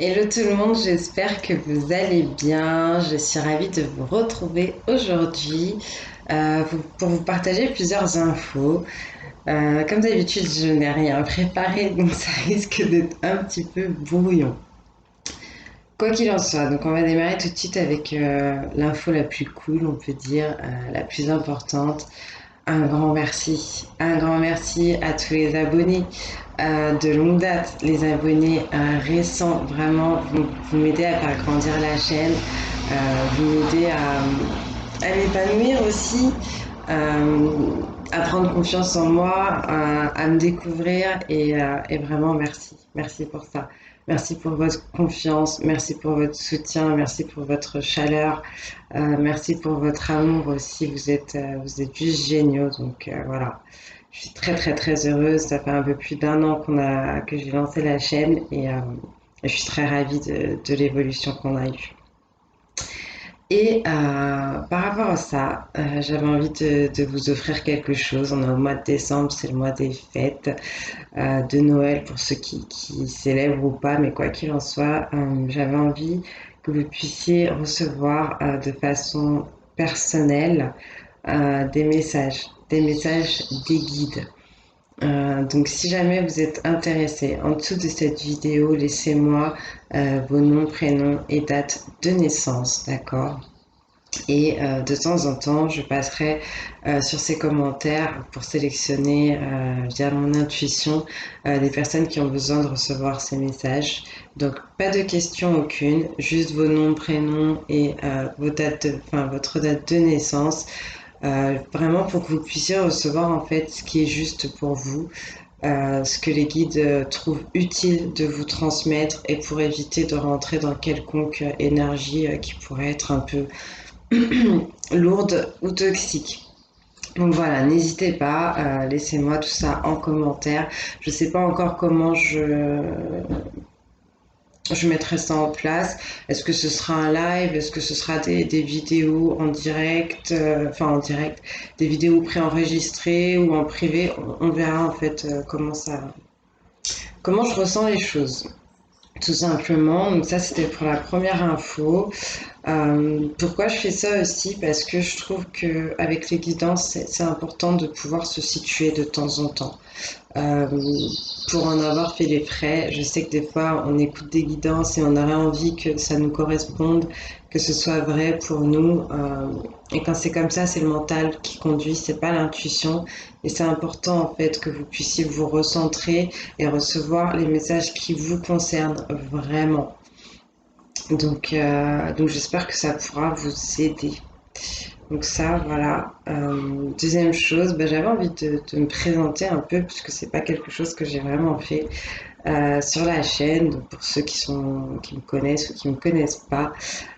Hello tout le monde, j'espère que vous allez bien. Je suis ravie de vous retrouver aujourd'hui pour vous partager plusieurs infos. Comme d'habitude, je n'ai rien préparé, donc ça risque d'être un petit peu brouillon. Quoi qu'il en soit, donc on va démarrer tout de suite avec l'info la plus cool, on peut dire, la plus importante. Un grand merci à tous les abonnés de longue date, les abonnés récents. Vraiment, vous m'aidez à faire grandir la chaîne, vous m'aidez à m'épanouir aussi, à prendre confiance en moi, à me découvrir et vraiment merci. Merci pour ça. Merci pour votre confiance, merci pour votre soutien, merci pour votre chaleur, merci pour votre amour aussi. Vous êtes juste géniaux. Donc voilà, je suis très très très heureuse. Ça fait un peu plus d'un an que j'ai lancé la chaîne et je suis très ravie de l'évolution qu'on a eue. Et par rapport à ça, j'avais envie de vous offrir quelque chose. On est au mois de décembre, c'est le mois des fêtes de Noël pour ceux qui célèbrent ou pas, mais quoi qu'il en soit, j'avais envie que vous puissiez recevoir de façon personnelle des messages des guides. Donc si jamais vous êtes intéressé, en dessous de cette vidéo, laissez-moi vos noms, prénoms et dates de naissance, d'accord? Et de temps en temps, je passerai sur ces commentaires pour sélectionner via mon intuition des personnes qui ont besoin de recevoir ces messages. Donc pas de question aucune, juste vos noms, prénoms et votre date de naissance. Vraiment pour que vous puissiez recevoir en fait ce qui est juste pour vous, ce que les guides trouvent utile de vous transmettre et pour éviter de rentrer dans quelconque énergie qui pourrait être un peu lourde ou toxique. Donc voilà, n'hésitez pas, laissez-moi tout ça en commentaire. Je ne sais pas encore comment je mettrai ça en place. Est-ce que ce sera un live? Est-ce que ce sera des vidéos en direct? Enfin en direct, des vidéos préenregistrées ou en privé? On verra en fait comment je ressens les choses. Tout simplement. Donc ça, c'était pour la première info. Pourquoi je fais ça aussi? Parce que je trouve que avec les guidances, c'est important de pouvoir se situer de temps en temps. Euh, pour en avoir fait les frais, je sais que des fois, on écoute des guidances et on aurait envie que ça nous corresponde, que ce soit vrai pour nous. Et quand c'est comme ça, c'est le mental qui conduit, c'est pas l'intuition. Et c'est important en fait que vous puissiez vous recentrer et recevoir les messages qui vous concernent vraiment. Donc j'espère que ça pourra vous aider. Donc ça, voilà. Deuxième chose, j'avais envie de me présenter un peu puisque c'est pas quelque chose que j'ai vraiment fait sur la chaîne. Donc pour ceux qui me connaissent ou qui me connaissent pas,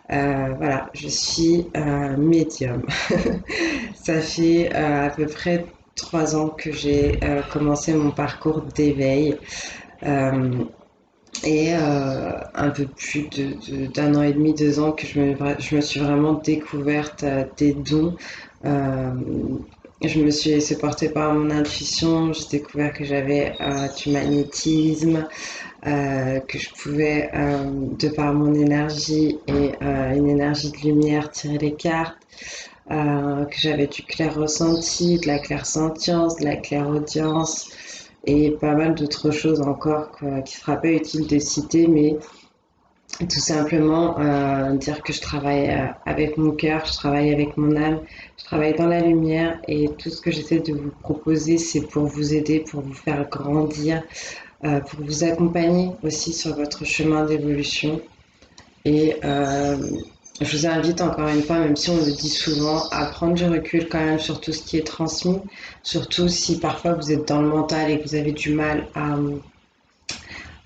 voilà, je suis médium. Ça fait à peu près 3 ans que j'ai commencé mon parcours d'éveil. Euh, et un peu plus d'un an et demi, 2 ans que je me suis vraiment découverte des dons. Euh, je me suis laissée porter par mon intuition. J'ai découvert que j'avais du magnétisme, que je pouvais, de par mon énergie et une énergie de lumière, tirer les cartes. Que j'avais du clair ressenti, de la clairsentience, de la clairaudience et pas mal d'autres choses encore qui ne sera pas utile de citer, mais tout simplement dire que je travaille avec mon cœur, je travaille avec mon âme, je travaille dans la lumière et tout ce que j'essaie de vous proposer, c'est pour vous aider, pour vous faire grandir, pour vous accompagner aussi sur votre chemin d'évolution. Et je vous invite encore une fois, même si on le dit souvent, à prendre du recul quand même sur tout ce qui est transmis, surtout si parfois vous êtes dans le mental et que vous avez du mal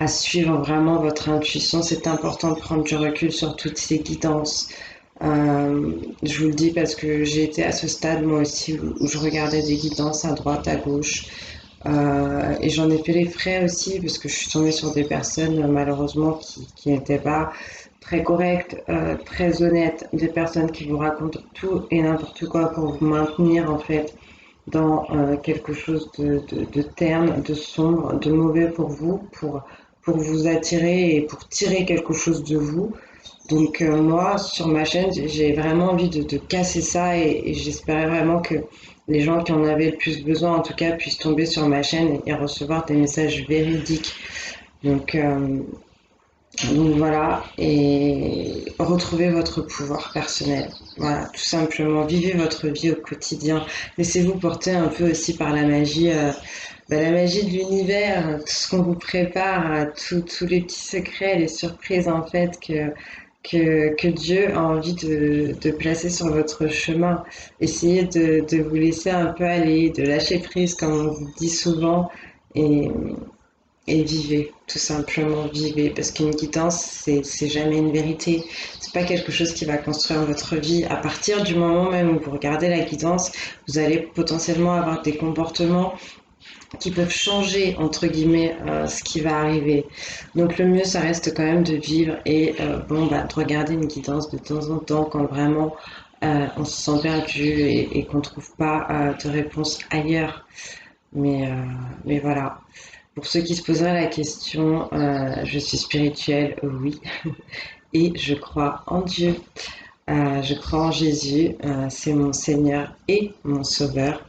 à suivre vraiment votre intuition. C'est important de prendre du recul sur toutes ces guidances. Je vous le dis parce que j'ai été à ce stade moi aussi où je regardais des guidances à droite, à gauche. Et j'en ai fait les frais aussi parce que je suis tombée sur des personnes malheureusement qui n'étaient pas très correctes, très honnêtes, des personnes qui vous racontent tout et n'importe quoi pour vous maintenir en fait dans quelque chose de terne, de sombre, de mauvais pour vous, pour pour vous attirer et pour tirer quelque chose de vous. Donc moi, sur ma chaîne, j'ai vraiment envie de casser ça et j'espérais vraiment que les gens qui en avaient le plus besoin, en tout cas, puissent tomber sur ma chaîne et recevoir des messages véridiques. Donc, euh, donc voilà, et retrouvez votre pouvoir personnel. Voilà, tout simplement, vivez votre vie au quotidien. Laissez-vous porter un peu aussi par la magie de l'univers, tout ce qu'on vous prépare, tous les petits secrets, les surprises en fait que Dieu a envie de placer sur votre chemin. Essayez de vous laisser un peu aller, de lâcher prise, comme on vous dit souvent, et, et vivez, tout simplement vivez, parce qu'une guidance, c'est jamais une vérité. C'est pas quelque chose qui va construire votre vie. À partir du moment même où vous regardez la guidance, vous allez potentiellement avoir des comportements qui peuvent changer entre guillemets ce qui va arriver. Donc le mieux ça reste quand même de vivre et de regarder une guidance de temps en temps quand vraiment on se sent perdu et qu'on trouve pas de réponse ailleurs. Mais, euh, mais voilà. Pour ceux qui se poseraient la question, je suis spirituelle, oui, et je crois en Dieu. Je crois en Jésus, c'est mon Seigneur et mon Sauveur.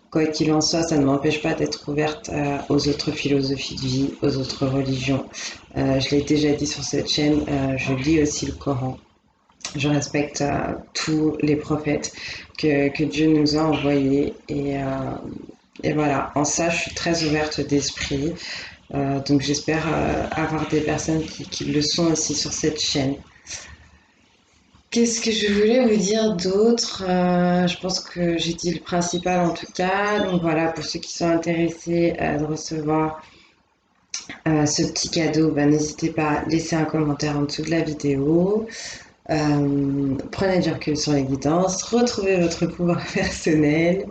Quoi qu'il en soit, ça ne m'empêche pas d'être ouverte aux autres philosophies de vie, aux autres religions. Je l'ai déjà dit sur cette chaîne, je lis aussi le Coran. Je respecte tous les prophètes que Dieu nous a envoyés. Et voilà, en ça, je suis très ouverte d'esprit. Donc j'espère avoir des personnes qui le sont aussi sur cette chaîne. Qu'est-ce que je voulais vous dire d'autre? Je pense que j'ai dit le principal en tout cas. Donc voilà, pour ceux qui sont intéressés de recevoir ce petit cadeau, n'hésitez pas à laisser un commentaire en dessous de la vidéo. Prenez du recul sur les guidances, retrouvez votre pouvoir personnel.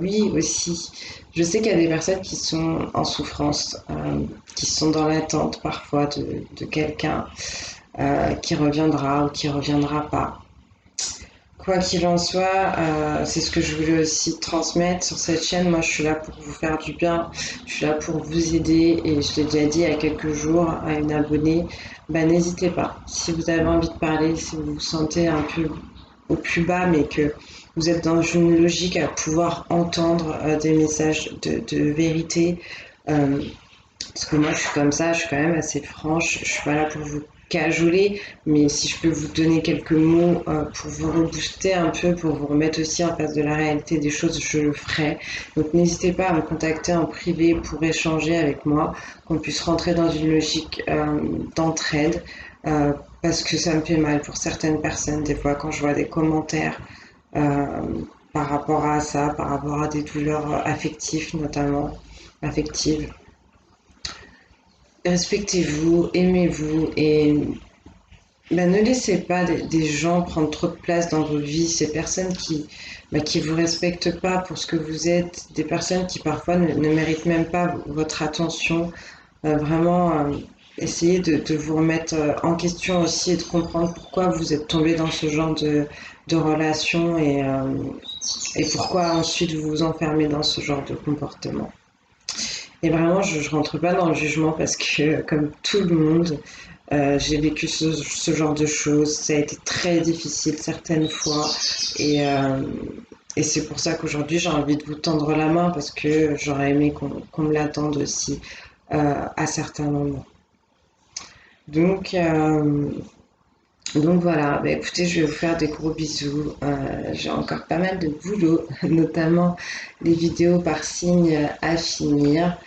Oui aussi, je sais qu'il y a des personnes qui sont en souffrance, qui sont dans l'attente parfois de quelqu'un qui reviendra ou qui reviendra pas. Quoi qu'il en soit, c'est ce que je voulais aussi transmettre sur cette chaîne. Moi, je suis là pour vous faire du bien, je suis là pour vous aider et je l'ai déjà dit il y a quelques jours à une abonnée, n'hésitez pas. Si vous avez envie de parler, si vous vous sentez un peu au plus bas, mais que vous êtes dans une logique à pouvoir entendre des messages de vérité, parce que moi, je suis comme ça, je suis quand même assez franche. Je suis pas là pour vous cajoler, mais si je peux vous donner quelques mots pour vous rebooster un peu, pour vous remettre aussi en face de la réalité des choses, je le ferai. Donc n'hésitez pas à me contacter en privé pour échanger avec moi, qu'on puisse rentrer dans une logique d'entraide, parce que ça me fait mal pour certaines personnes, des fois, quand je vois des commentaires euh, par rapport à ça, par rapport à des douleurs affectives notamment, affectives. Respectez-vous, aimez-vous et ne laissez pas des gens prendre trop de place dans vos vies, ces personnes qui vous respectent pas pour ce que vous êtes, des personnes qui parfois ne méritent même pas votre attention. Vraiment, essayez de vous remettre en question aussi et de comprendre pourquoi vous êtes tombé dans ce genre de relation et pourquoi ensuite vous vous enfermez dans ce genre de comportement. Et vraiment, je rentre pas dans le jugement parce que, comme tout le monde, j'ai vécu ce genre de choses. Ça a été très difficile certaines fois. Et, euh, et c'est pour ça qu'aujourd'hui, j'ai envie de vous tendre la main parce que j'aurais aimé qu'on me l'attende aussi à certains moments. Donc, euh, donc voilà, écoutez, je vais vous faire des gros bisous. J'ai encore pas mal de boulot, notamment les vidéos par signe à finir.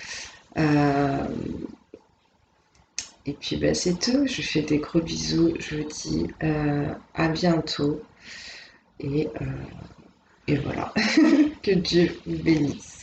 Euh, et puis c'est tout. Je vous fais des gros bisous. Je vous dis à bientôt. Et, euh, et voilà. Que Dieu vous bénisse.